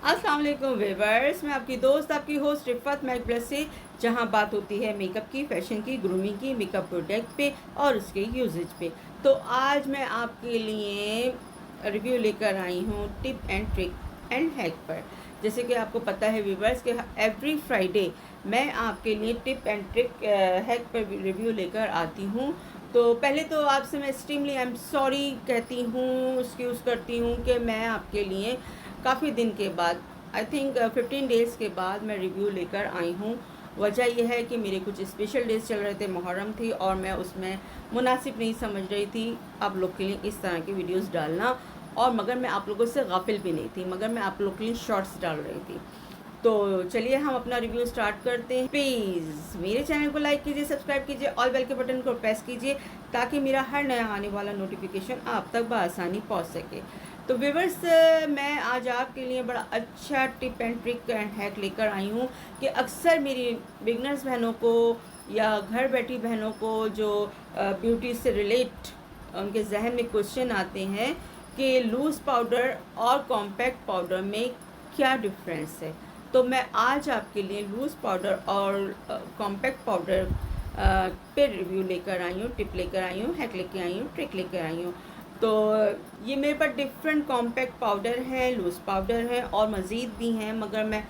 अस्सलाम वालेकुम व्यूअर्स, मैं आपकी दोस्त आपकी होस्ट रिफ़त मैकब्लस से, जहां बात होती है मेकअप की, फैशन की, ग्रूमिंग की, मेकअप प्रोडक्ट पे और उसके यूजेज पे। तो आज मैं आपके लिए रिव्यू लेकर आई हूं tip and trick and hack पर। जैसे कि आपको पता है व्यूअर्स कि एवरी फ्राइडे मैं आपके लिए टिप एंड ट्रिक हैक पर रिव्यू लेकर आती हूं। तो पहले तो आपसे मैं एक्सट्रीमली आई एम सॉरी कहती हूँ, एक्सक्यूज़ करती हूँ कि मैं आपके लिए काफ़ी दिन के बाद, आई थिंक 15 डेज़ के बाद मैं रिव्यू लेकर आई हूँ। वजह यह है कि मेरे कुछ स्पेशल डेज़ चल रहे थे, मुहर्रम थी और मैं उसमें मुनासिब नहीं समझ रही थी आप लोग के लिए इस तरह की वीडियोस डालना, और मगर मैं आप लोगों से गाफिल भी नहीं थी, मगर मैं आप लोग के लिए शॉर्ट्स डाल रही थी। तो चलिए हम अपना रिव्यू स्टार्ट करते हैं। प्लीज़ मेरे चैनल को लाइक कीजिए, सब्सक्राइब कीजिए, ऑल बेल के बटन को प्रेस कीजिए ताकि मेरा हर नया आने वाला नोटिफिकेशन आप तक बआसानी पहुंच सके। तो व्यूअर्स, मैं आज आपके लिए बड़ा अच्छा tip and trick and hack लेकर आई हूँ कि अक्सर मेरी बिगनर्स बहनों को या घर बैठी बहनों को जो ब्यूटी से रिलेट उनके जहन में क्वेश्चन आते हैं कि लूज़ पाउडर और कॉम्पैक्ट पाउडर में क्या डिफरेंस है। तो मैं आज आपके लिए लूज़ पाउडर और कॉम्पैक्ट पाउडर पे रिव्यू लेकर आई हूँ, टिप लेकर आई हूँ, हैक लेकर आई हूँ, ट्रिक लेकर आई हूँ। तो ये मेरे पास डिफरेंट कॉम्पैक्ट पाउडर हैं, लूज़ पाउडर हैं और मज़ीद भी हैं, मगर मैं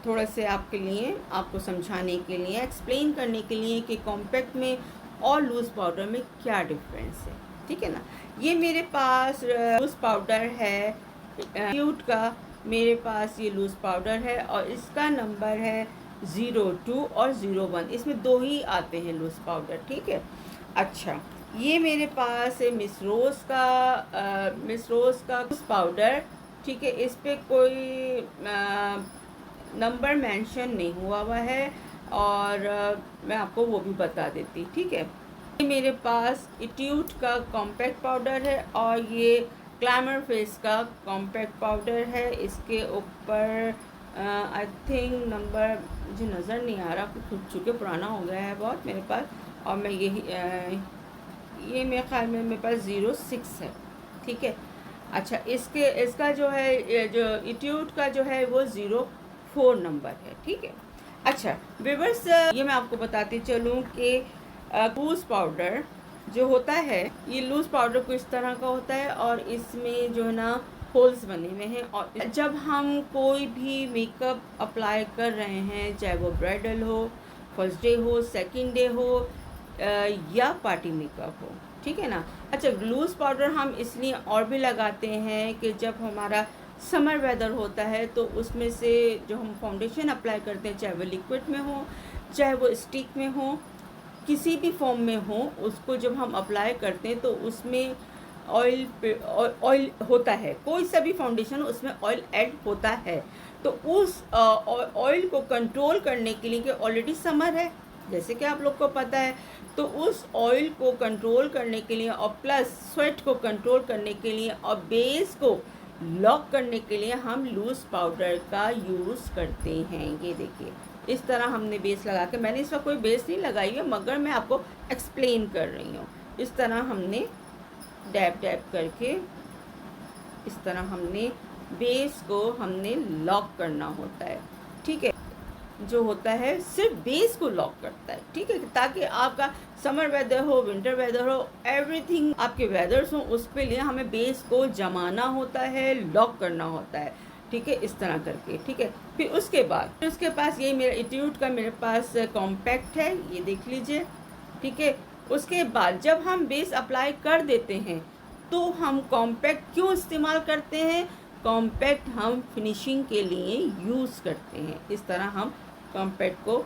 थोड़ा से आपके लिए, आपको समझाने के लिए, एक्सप्लेन करने के लिए कि कॉम्पैक्ट में और लूज़ पाउडर में क्या डिफरेंस है, ठीक है ना। ये मेरे पास लूज़ पाउडर है क्यूट का, मेरे पास ये लूज़ पाउडर है और इसका नंबर है 02 और 01। इसमें दो ही आते हैं लूज़ पाउडर, ठीक है। अच्छा, ये मेरे पास है मिस रोज़ का लूज़ पाउडर, ठीक है। इस पर कोई नंबर मेंशन नहीं हुआ है और मैं आपको वो भी बता देती, ठीक है। ये मेरे पास इट्यूट का कॉम्पैक्ट पाउडर है और ये ग्लैमर फेस का कॉम्पैक्ट पाउडर है। इसके ऊपर आई थिंक नंबर मुझे नज़र नहीं आ रहा, कुछ चूँकि पुराना हो गया है बहुत मेरे पास, और मैं यही ये मेरे ख्याल में मेरे पास 06 है, ठीक है। अच्छा, इसका जो है, ये जो इट्यूट का जो है वो 04 नंबर है, ठीक है। अच्छा व्यूअर्स, ये मैं आपको बताती चलूँ कि लूज़ पाउडर जो होता है, ये लूज़ पाउडर कुछ तरह का होता है और इसमें जो है ना होल्स बने हुए हैं, और जब हम कोई भी मेकअप अप्लाई कर रहे हैं, चाहे वो ब्राइडल हो, फर्स्ट डे हो, सेकंड डे हो या पार्टी मेकअप हो, ठीक है ना। अच्छा, लूज़ पाउडर हम इसलिए और भी लगाते हैं कि जब हमारा समर वेदर होता है तो उसमें से जो हम फाउंडेशन अप्लाई करते हैं, चाहे वो लिक्विड में हो, चाहे वो स्टिक में हो, किसी भी फॉर्म में हो, उसको जब हम अप्लाई करते हैं तो उसमें ऑयल होता है। कोई सा भी फाउंडेशन हो उसमें ऑयल ऐड होता है। तो उस ऑयल को कंट्रोल करने के लिए, कि ऑलरेडी समर है जैसे कि आप लोग को पता है, तो उस ऑयल को कंट्रोल करने के लिए और प्लस स्वेट को कंट्रोल करने के लिए और बेस को लॉक करने के लिए हम लूज़ पाउडर का यूज़ करते हैं। ये देखिए, इस तरह हमने बेस लगा के, मैंने इसका कोई बेस नहीं लगाई है मगर मैं आपको एक्सप्लेन कर रही हूँ। इस तरह हमने डैब डैब करके, इस तरह हमने बेस को हमने लॉक करना होता है, ठीक है। जो होता है सिर्फ बेस को लॉक करता है, ठीक है, ताकि आपका समर वेदर हो, विंटर वेदर हो, एवरीथिंग आपके वेदर्स हो, उसके लिए हमें बेस को जमाना होता है, लॉक करना होता है, ठीक है, इस तरह करके, ठीक है। फिर उसके बाद उसके पास ये मेरा इट्यूट का मेरे पास कॉम्पैक्ट है, ये देख लीजिए, ठीक है। उसके बाद जब हम बेस अप्लाई कर देते हैं तो हम कॉम्पैक्ट क्यों इस्तेमाल करते हैं? कॉम्पैक्ट हम फिनिशिंग के लिए यूज़ करते हैं। इस तरह हम कॉम्पैक्ट को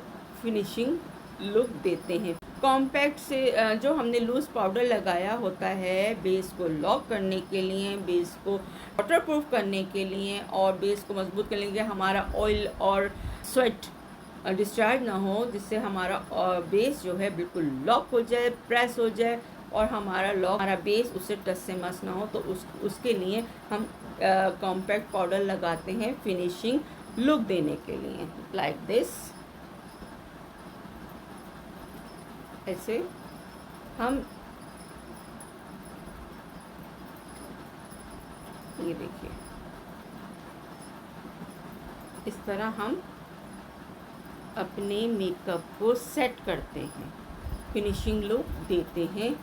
फिनिशिंग लुक देते हैं। कॉम्पैक्ट से जो हमने लूज़ पाउडर लगाया होता है बेस को लॉक करने के लिए, बेस को वाटरप्रूफ करने के लिए और बेस को मजबूत करने के लिए, हमारा ऑयल और स्वेट डिस्चार्ज ना हो, जिससे हमारा बेस जो है बिल्कुल लॉक हो जाए, प्रेस हो जाए और हमारा बेस उससे टच से मस ना हो, तो उसके लिए हम कॉम्पैक्ट पाउडर लगाते हैं फिनिशिंग लुक देने के लिए, लाइक दिस। ऐसे हम, ये देखिए, इस तरह हम अपने मेकअप को सेट करते हैं, फिनिशिंग लुक देते हैं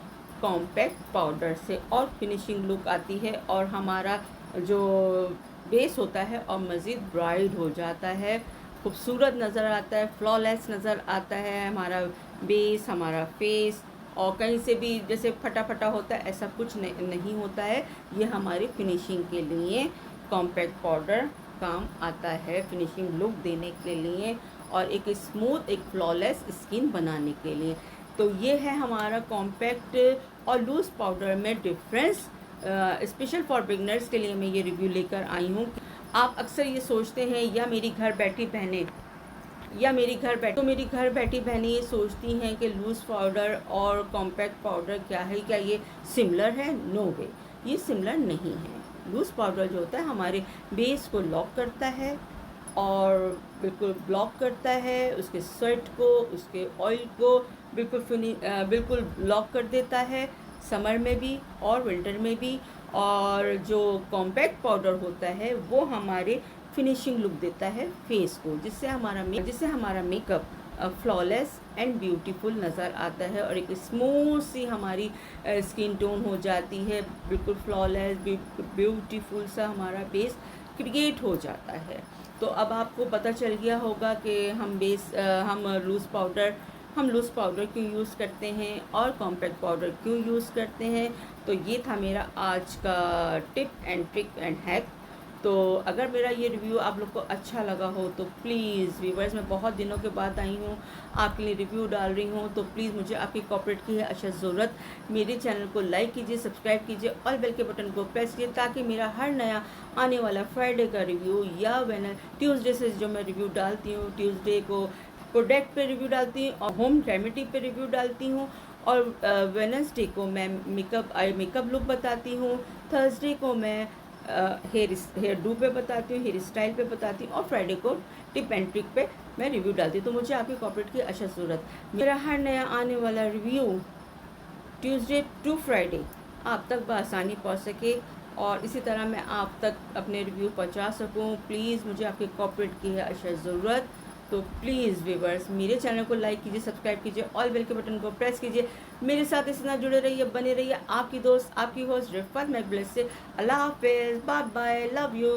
कॉम्पैक्ट पाउडर से, और फिनिशिंग लुक आती है और हमारा जो बेस होता है और मज़ीद ब्राइट हो जाता है, खूबसूरत नज़र आता है, फ्लॉलेस नज़र आता है हमारा बेस, हमारा फेस। और कहीं से भी जैसे फटा फटा होता है ऐसा कुछ नहीं होता है। ये हमारी फिनिशिंग के लिए कॉम्पैक्ट पाउडर काम आता है, फिनिशिंग लुक देने के लिए और एक स्मूथ, एक फ्लॉलेस स्किन बनाने के लिए। तो ये है हमारा कॉम्पैक्ट और लूज़ पाउडर में डिफरेंस। स्पेशल फॉर बिगनर्स के लिए मैं ये रिव्यू लेकर आई हूँ। आप अक्सर ये सोचते हैं या मेरी घर बैठी बहनें मेरी घर बैठी बहनें ये सोचती हैं कि लूज़ पाउडर और कॉम्पैक्ट पाउडर क्या है, क्या ये सिमिलर है? नो वे, ये सिमिलर नहीं है। लूज़ पाउडर जो होता है हमारे बेस को लॉक करता है और बिल्कुल ब्लॉक करता है, उसके स्वेट को, उसके ऑयल को बिल्कुल लॉक कर देता है, समर में भी और विंटर में भी। और जो कॉम्पैक्ट पाउडर होता है वो हमारे फिनिशिंग लुक देता है फेस को, जिससे हमारा मेकअप फ्लॉलेस एंड ब्यूटीफुल नज़र आता है और एक स्मूथ सी हमारी स्किन टोन हो जाती है, बिल्कुल फ्लॉलेस ब्यूटीफुल सा हमारा बेस क्रिएट हो जाता है। तो अब आपको पता चल गया होगा कि हम लूज़ पाउडर क्यों यूज़ करते हैं और कॉम्पैक्ट पाउडर क्यों यूज़ करते हैं। तो ये था मेरा आज का tip and trick and hack. तो अगर मेरा ये रिव्यू आप लोग को अच्छा लगा हो तो प्लीज़ व्यूवर्स, मैं बहुत दिनों के बाद आई हूँ, आपके लिए रिव्यू डाल रही हूँ, तो प्लीज़ मुझे आपकी कोऑपरेट की है अच्छा ज़रूरत। मेरे चैनल को लाइक कीजिए, सब्सक्राइब कीजिए और बेल के बटन को प्रेस कीजिए, ताकि मेरा हर नया आने वाला फ्राइडे का रिव्यू या ट्यूसडे से जो मैं रिव्यू डालती हूँ, ट्यूसडे को प्रोडक्ट पे रिव्यू डालती हूँ और होम रेमेडी पे रिव्यू डालती हूँ, और वेडनेसडे को मैं मेकअप लुक बताती हूँ, थर्सडे को मैं हेयर डू पे बताती हूँ, हेयर स्टाइल पे बताती हूँ, और फ्राइडे को टिप एंड ट्रिक पे मैं रिव्यू डालती हूँ। तो मुझे आपकी कॉपरेट की अच्छा ज़रूरत। मेरा हर नया आने वाला रिव्यू ट्यूसडे टू फ्राइडे आप तक बआसानी पहुँच सके और इसी तरह मैं आप तक अपने रिव्यू पहुँचा सकूँ। प्लीज़ मुझे आपकी कॉपरेट की है अच्छा ज़रूरत। तो प्लीज़ व्यूवर्स, मेरे चैनल को लाइक कीजिए, सब्सक्राइब कीजिए और बेल के बटन को प्रेस कीजिए। मेरे साथ इस तरह जुड़े रहिए, बने रहिए। आपकी दोस्त, आपकी होस्ट रिफत मैकब्लेस से। अल्लाह हाफिज़, बाय बाय, लव यू।